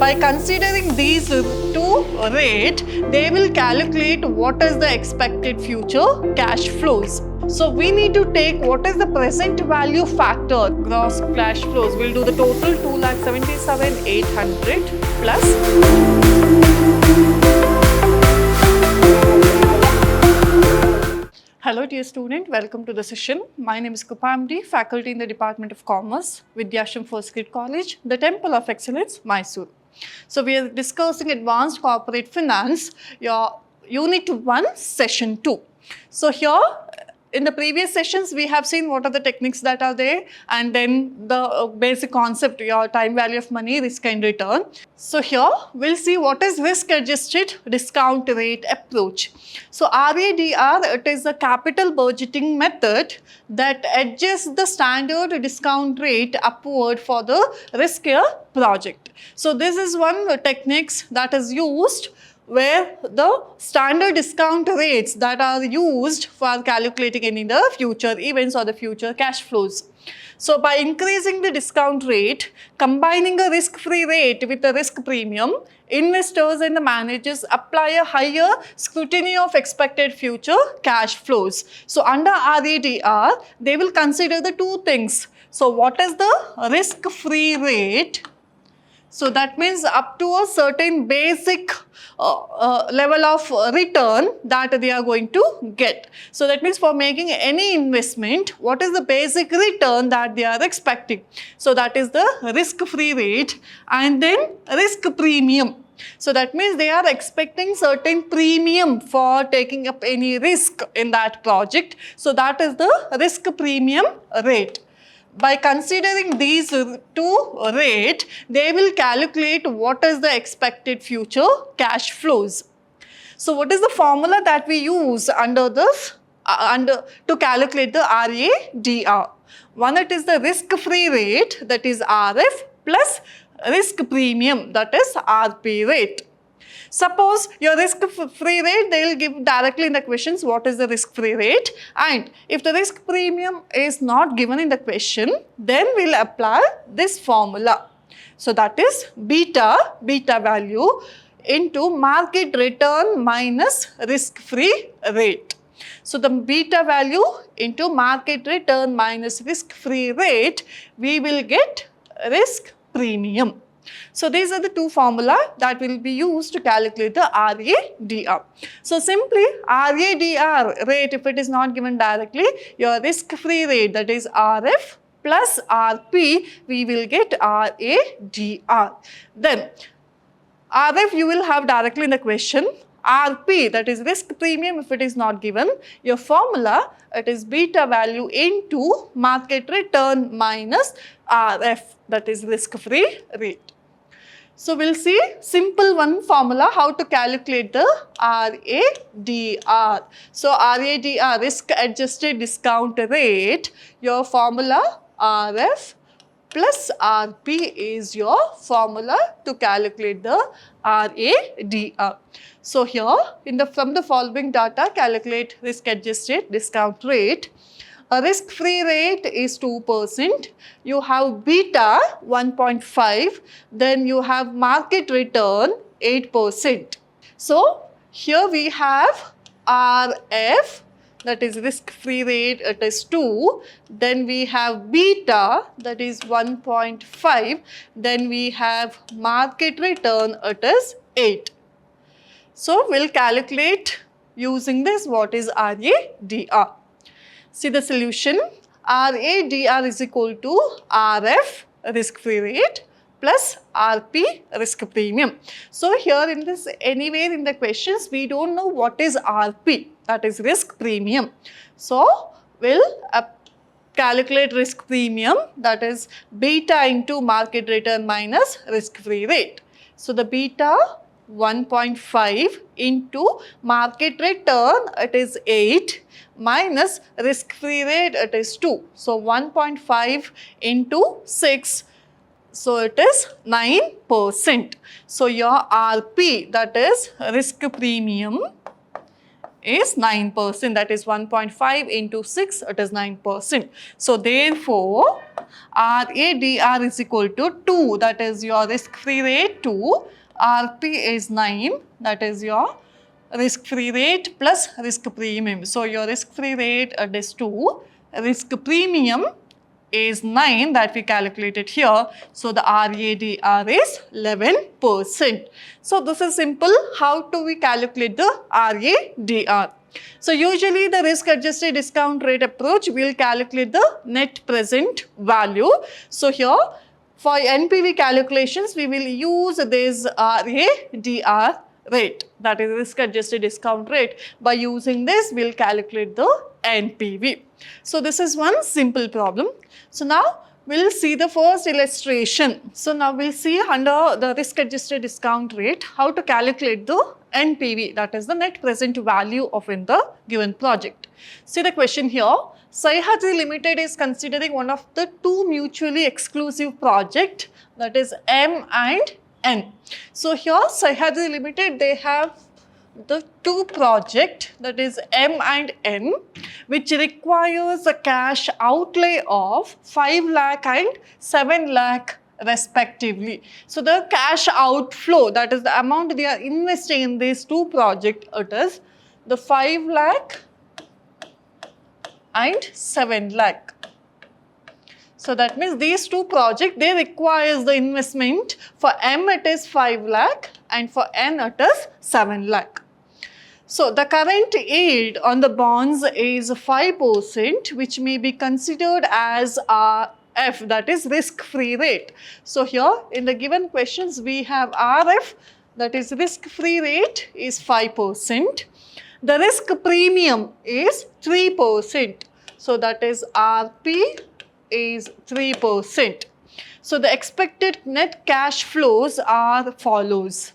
By considering these two rates, they will calculate what is the expected future cash flows. So we need to take what is the present value factor, gross cash flows. We'll do the total 2,77,800 plus. Hello dear student, welcome to the session. My name is Kupamdi, faculty in the Department of Commerce, Vidyashram First Grade College, the Temple of Excellence, Mysore. So we are discussing Advanced Corporate Finance, your Unit 1, Session 2. So here, in the previous sessions, we have seen what are the techniques that are there, and then the basic concept, your time value of money, risk and return. So here, we'll see what is risk-adjusted discount rate approach. So RADR, it is a capital budgeting method that adjusts the standard discount rate upward for the riskier project. So this is one techniques that is used where the standard discount rates that are used for calculating any the future events or the future cash flows. So by increasing the discount rate, combining a risk-free rate with a risk premium, investors and the managers apply a higher scrutiny of expected future cash flows. So under RADR, they will consider the two things. So what is the risk-free rate? So that means up to a certain basic level of return that they are going to get. So that means for making any investment, what is the basic return that they are expecting? So that is the risk-free rate, and then risk premium. So that means they are expecting certain premium for taking up any risk in that project. So that is the risk premium rate. By considering these two rates, they will calculate what is the expected future cash flows. So what is the formula that we use under this to calculate the RADR? One, it is the risk-free rate, that is RF, plus risk premium, that is RP rate. Suppose your risk-free rate, they will give directly in the questions what is the risk-free rate, and if the risk premium is not given in the question, then we will apply this formula. So that is beta value into market return minus risk-free rate. So the beta value into market return minus risk-free rate, we will get risk premium. So these are the two formula that will be used to calculate the RADR. So simply RADR rate, if it is not given directly, your risk-free rate, that is RF plus RP, we will get RADR. Then RF you will have directly in the question. RP, that is risk premium, if it is not given, your formula, it is beta value into market return minus RF, that is risk-free rate. So we'll see simple one formula how to calculate the RADR. So RADR, risk adjusted discount rate, your formula RF plus RP is your formula to calculate the RADR. So here from the following data, calculate risk adjusted discount rate. A risk-free rate is 2%, you have beta 1.5, then you have market return 8%. So here we have RF, that is risk-free rate, it is 2, then we have beta, that is 1.5, then we have market return, it is 8. So we'll calculate using this what is RADR. See the solution, RADR is equal to RF, risk-free rate, plus RP, risk premium. So here in this, anywhere in the questions, we don't know what is RP, that is risk premium. So we'll calculate risk premium, that is beta into market return minus risk-free rate. So the beta 1.5 into market return, it is 8, minus risk-free rate, it is 2. So 1.5 into 6, so it is 9%. So your RP, that is risk premium, is 9%. That is 1.5 into 6, it is 9%. So therefore, RADR is equal to 2, that is your risk-free rate 2, RP is 9, that is your risk-free rate plus risk premium. So your risk-free rate is 2, risk premium is 9 that we calculated here. So the RADR is 11%. So this is simple. How do we calculate the RADR? So usually the risk adjusted discount rate approach will calculate the net present value. So here for NPV calculations we will use this RADR rate, that is risk adjusted discount rate. By using this we will calculate the NPV. So this is one simple problem. So now we'll see the first illustration. So now we'll see under the risk adjusted discount rate how to calculate the NPV, that is the net present value of in the given project. See the question here. Sahyadri Limited is considering one of the two mutually exclusive project, that is M and N. So here Sahyadri Limited, they have the two project, that is M and N, which requires a cash outlay of 5 lakh and 7 lakh respectively. So the cash outflow, that is the amount they are investing in these two projects, it is the 5 lakh and 7 lakh. So that means these two projects, they requires the investment. For M it is 5 lakh and for N it is 7 lakh. So the current yield on the bonds is 5%, which may be considered as RF, that is risk-free rate. So here in the given questions we have RF, that is risk-free rate is 5%. The risk premium is 3%. So that is RP is 3%. So the expected net cash flows are follows.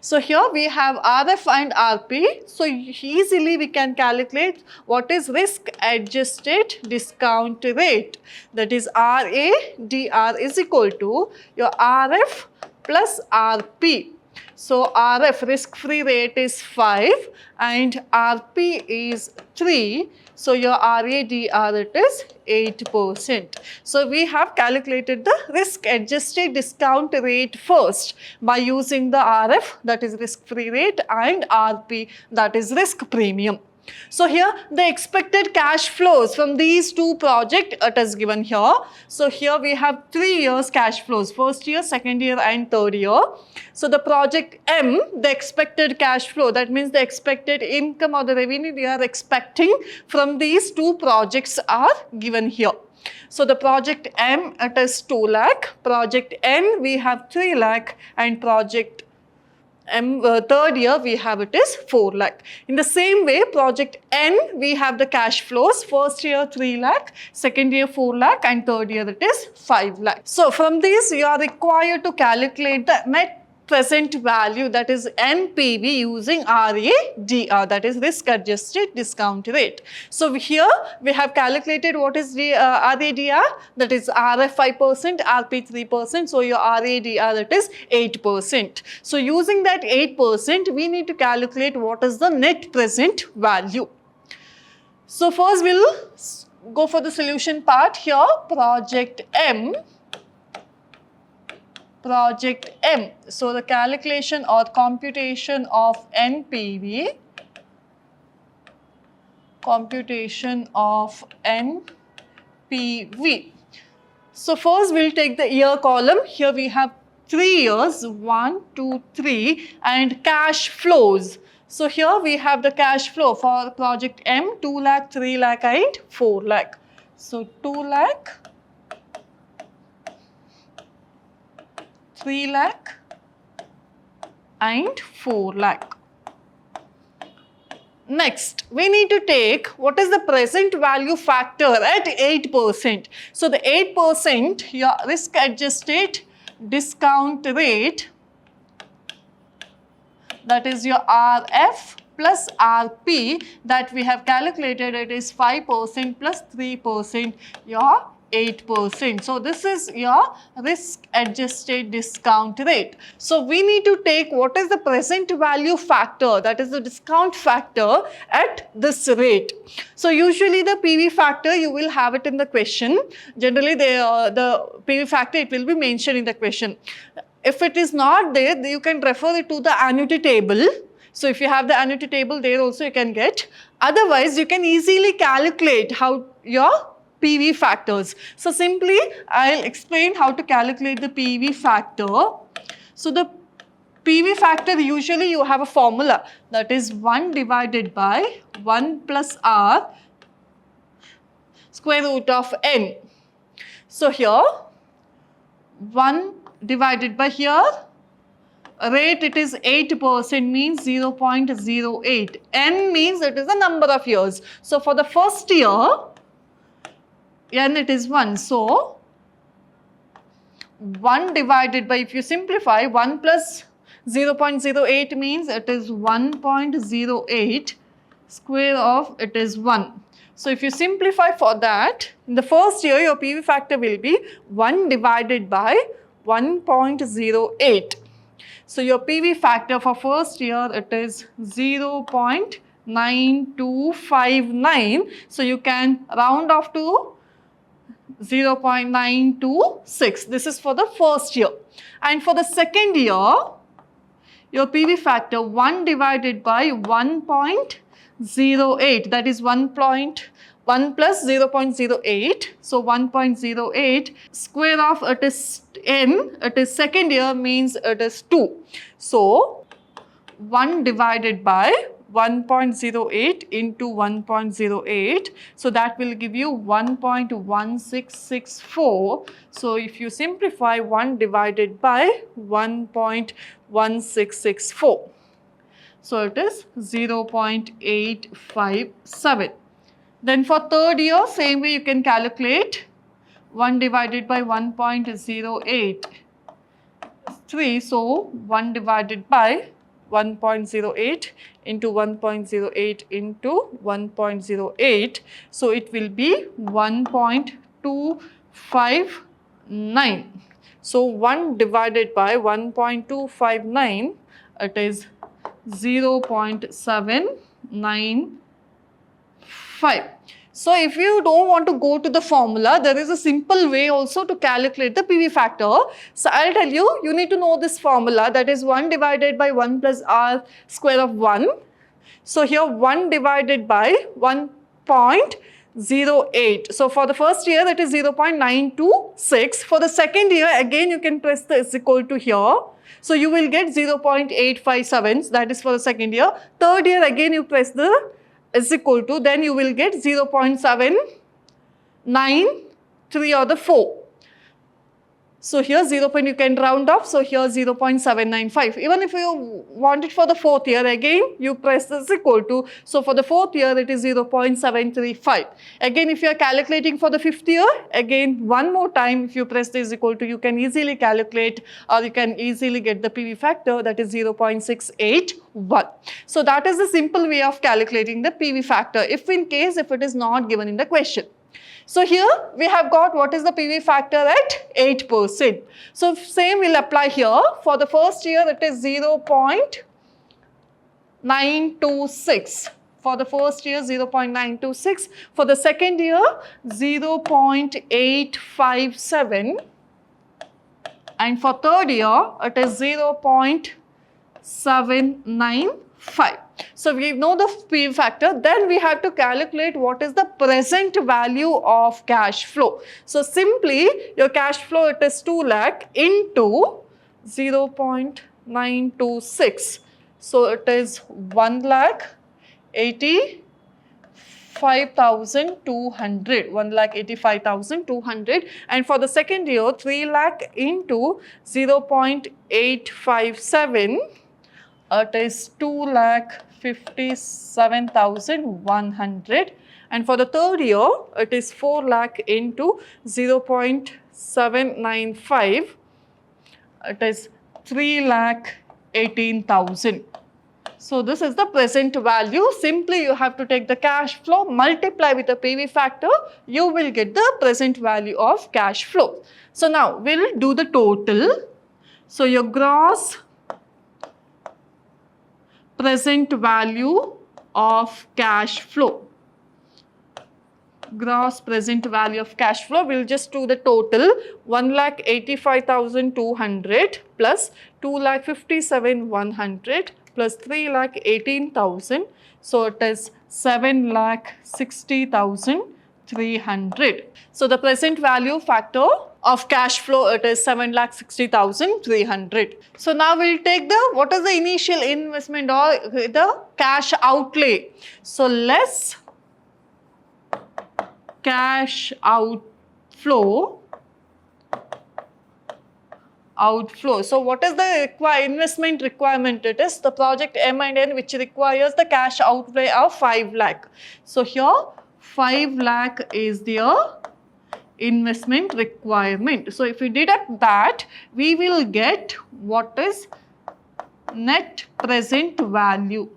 So here we have RF and RP. So easily we can calculate what is risk adjusted discount rate. That is RADR is equal to your RF plus RP. So RF risk free rate is 5 and RP is 3. So your RADR it is 8%. So we have calculated the risk adjusted discount rate first by using the RF, that is risk free rate, and RP, that is risk premium. So here the expected cash flows from these two projects it is given here. So here we have 3 years cash flows, first year, second year and third year. So the project M, the expected cash flow, that means the expected income or the revenue we are expecting from these two projects are given here. So the project M it is 2 lakh, project N we have 3 lakh and project third year we have it is 4 lakh. In the same way, project N we have the cash flows, first year 3 lakh, second year 4 lakh and third year it is 5 lakh. So from this you are required to calculate the net present value, that is NPV, using RADR, that is risk adjusted discount rate. So here we have calculated what is the RADR, that is RF 5%, RP 3%. So your RADR that is 8%. So using that 8%, we need to calculate what is the net present value. So first we'll go for the solution part here. Project M. So the calculation or computation of NPV, So first we'll take the year column. Here we have 3 years, 1, 2, 3, and cash flows. So here we have the cash flow for project M, 2 lakh, 3 lakh and 4 lakh. So 2 lakh, 3 lakh and 4 lakh. Next, we need to take what is the present value factor at 8%. So the 8%, your risk adjusted discount rate, that is your RF plus RP, that we have calculated, it is 5% plus 3%, your 8%. So this is your risk adjusted discount rate. So we need to take what is the present value factor, that is the discount factor at this rate. So usually the PV factor you will have it in the question. Generally the PV factor it will be mentioned in the question. If it is not there, you can refer it to the annuity table. So if you have the annuity table there also you can get. Otherwise you can easily calculate how your PV factors. So simply I'll explain how to calculate the PV factor. So the PV factor usually you have a formula, that is 1 divided by 1 plus R square root of n. So here 1 divided by here rate it is 8% means 0.08. N means it is the number of years. So for the first year n it is 1. So 1 divided by, if you simplify, 1 plus 0.08 means it is 1.08 square of it is 1. So if you simplify for that, in the first year your PV factor will be 1 divided by 1.08. So your PV factor for first year it is 0.9259. So you can round off to 0.926. This is for the first year. And for the second year, your PV factor 1 divided by 1.08, that is 1 plus 0.08. So 1.08 square of it is n, it is second year means it is 2. So 1 divided by 1.08 into 1.08. So that will give you 1.1664. So if you simplify 1 divided by 1.1664. So it is 0.857. Then for third year, same way you can calculate 1 divided by 1.083. So 1 divided by 1.08 into 1.08 into 1.08. So it will be 1.259. So 1 divided by 1.259, it is 0.795. So if you don't want to go to the formula, there is a simple way also to calculate the PV factor. So I'll tell you, you need to know this formula, that is 1 divided by 1 plus R square of 1. So here 1 divided by 1.08. So for the first year that is 0.926. For the second year again you can press the is equal to here. So you will get 0.857, that is for the second year. Third year again you press the is equal to, then you will get 0.793 or the 4. So here 0. You can round off, so here 0.795. Even if you want it for the fourth year, again you press this equal to, so for the fourth year it is 0.735. Again if you are calculating for the fifth year, again one more time if you press this equal to, you can easily calculate or you can easily get the PV factor, that is 0.681. So that is the simple way of calculating the PV factor if it is not given in the question. So here we have got what is the PV factor at 8%. So same will apply here. For the first year it is 0.926. For the first year 0.926. For the second year 0.857. And for third year it is 0.795. So we know the PV factor, then we have to calculate what is the present value of cash flow. So simply your cash flow it is 2 lakh into 0.926. So it is 1,85,200. 1,85,200. And for the second year 3 lakh into 0.857. It is 2,57,100, and for the third year it is 4 lakh into 0.795. It is 3,18,000. So this is the present value. Simply you have to take the cash flow, multiply with the PV factor, you will get the present value of cash flow. So now we'll do the total. So your gross present value of cash flow. Gross present value of cash flow, we'll just do the total. 1,85,200 plus 2,57,100 plus 3,18,000. So it is 7,60,300. So the present value factor of cash flow, it is 7,60,300. So now we'll take the, what is the initial investment or the cash outlay. So less cash outflow. So what is the investment requirement? It is the project M and N which requires the cash outlay of 5 lakh. So here 5 lakh is their investment requirement. So if we deduct that, we will get what is net present value.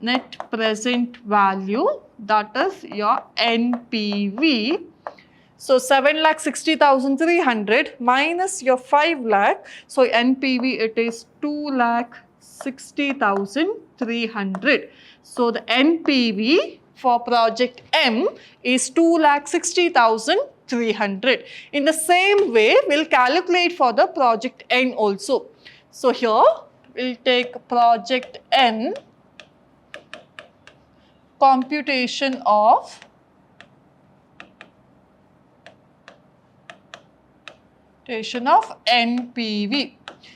Net present value, that is your NPV. So 7,60,300 minus your 5 lakh. So NPV, it is 2,60,300. So the NPV for project M is 2,60,300. In the same way, we'll calculate for the project N also. So here we'll take project N, computation of NPV.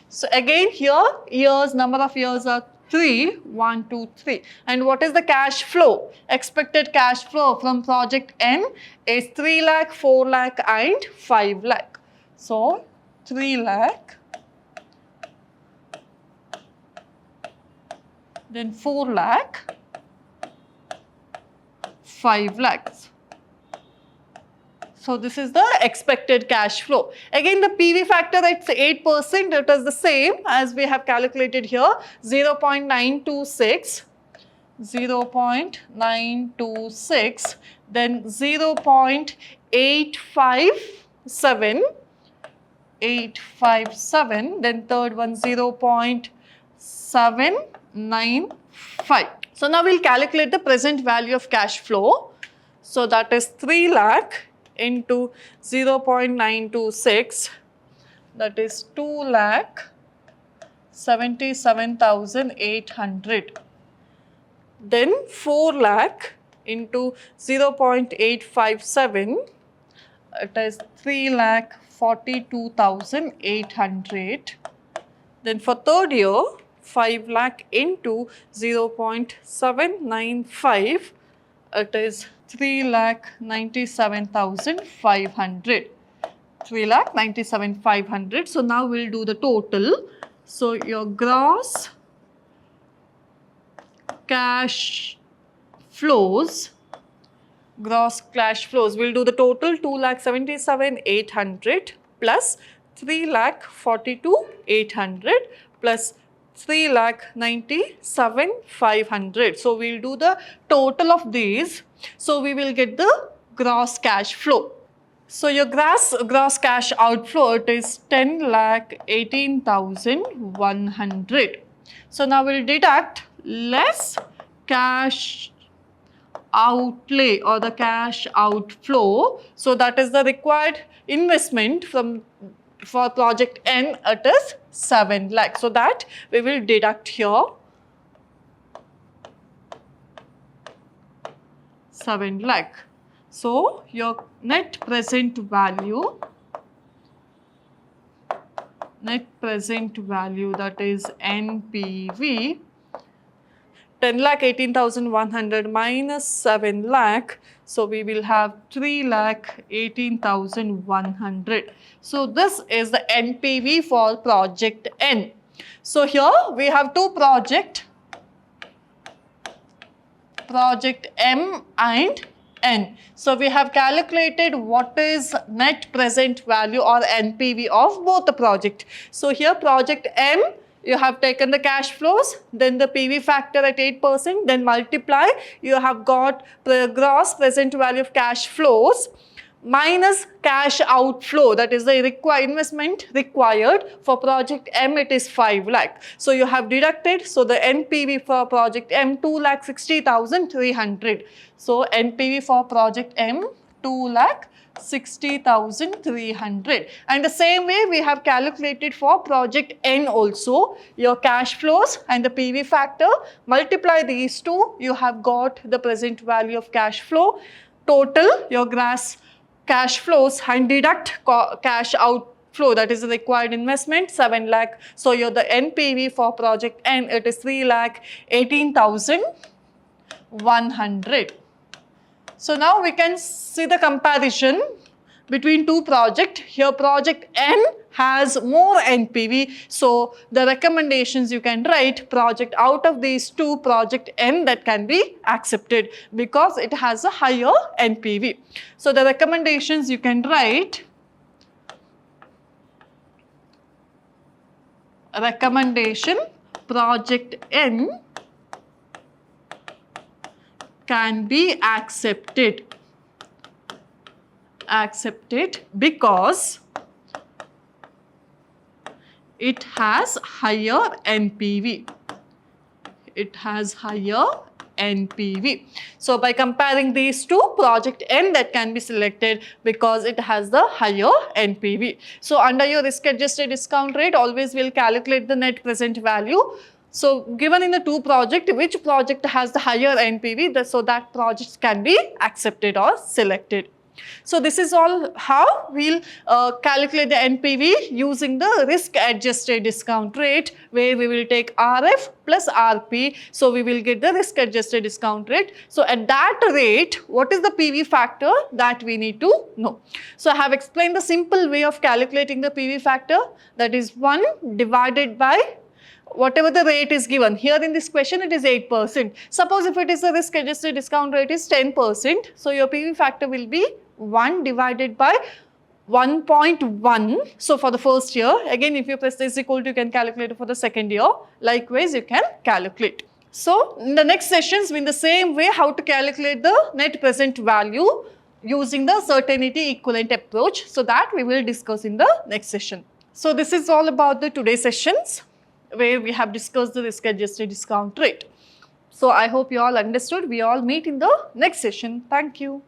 So again here years, number of years are 3, 1, 2, 3. And what is the cash flow? Expected cash flow from project N is 3 lakh, 4 lakh and 5 lakh. So 3 lakh, then 4 lakh, 5 lakhs. So this is the expected cash flow. Again the PV factor, it's 8%, it is the same as we have calculated here, 0.926, 0.926, then 0.857, 857, then third one 0.795. So now we'll calculate the present value of cash flow. So that is 3 lakh into 0.926, that is 2,77,800. Then 4 lakh into 0.857, it is 3,42,800. Then for third year, 5 lakh into 0.795, it is 3,97,500. 3,97,500. So now we'll do the total. So your gross cash flows, we'll do the total 2,77,800 plus 3,42,800 plus 3,97,500. So we'll do the total of these. So we will get the gross cash flow. So your gross cash outflow, it is 10,18,100. So now we'll deduct less cash outlay or the cash outflow. So that is the required investment for project N, it is 7 lakh. So that we will deduct here 7 lakh. So your net present value, that is NPV, 10,18,100 minus 7 lakh. So we will have 3,18,100. So this is the NPV for project N. So here we have two project M and N. So we have calculated what is net present value or NPV of both the project. So here project M you have taken the cash flows, then the PV factor at 8%, then multiply, you have got the gross present value of cash flows minus cash outflow, that is the investment required for project M, it is 5 lakh. So you have deducted, so the NPV for project M 2,60,300. So NPV for project M 2,60,300. And the same way we have calculated for project N also, your cash flows and the PV factor, multiply these two, you have got the present value of cash flow, total your gross cash flows and deduct cash outflow, that is the required investment 7 lakh. So your the NPV for project N, it is 3,18,100. So now we can see the comparison between two projects. Here project N has more NPV. So the recommendations you can write, project out of these two, project N that can be accepted because it has a higher NPV. So the recommendations you can write, recommendation project N can be accepted because it has higher NPV. It has higher NPV. So by comparing these two, project N that can be selected because it has the higher NPV. So under your risk adjusted discount rate, always will calculate the net present value. So given in the two project, which project has the higher NPV, so that project can be accepted or selected. So this is all how we'll calculate the NPV using the risk adjusted discount rate, where we will take RF plus RP. So we will get the risk adjusted discount rate. So at that rate, what is the PV factor that we need to know? So I have explained the simple way of calculating the PV factor, that is 1 divided by whatever the rate is given. Here in this question it is 8%. Suppose if it is the risk adjusted discount rate is 10%. So your PV factor will be 1 divided by 1.1. So for the first year, again if you press this equal to, you can calculate it for the second year. Likewise you can calculate. So in the next sessions, in the same way, how to calculate the net present value using the certainty equivalent approach. So that we will discuss in the next session. So this is all about the today's sessions, where we have discussed the risk adjusted discount rate. So I hope you all understood. We all meet in the next session. Thank you.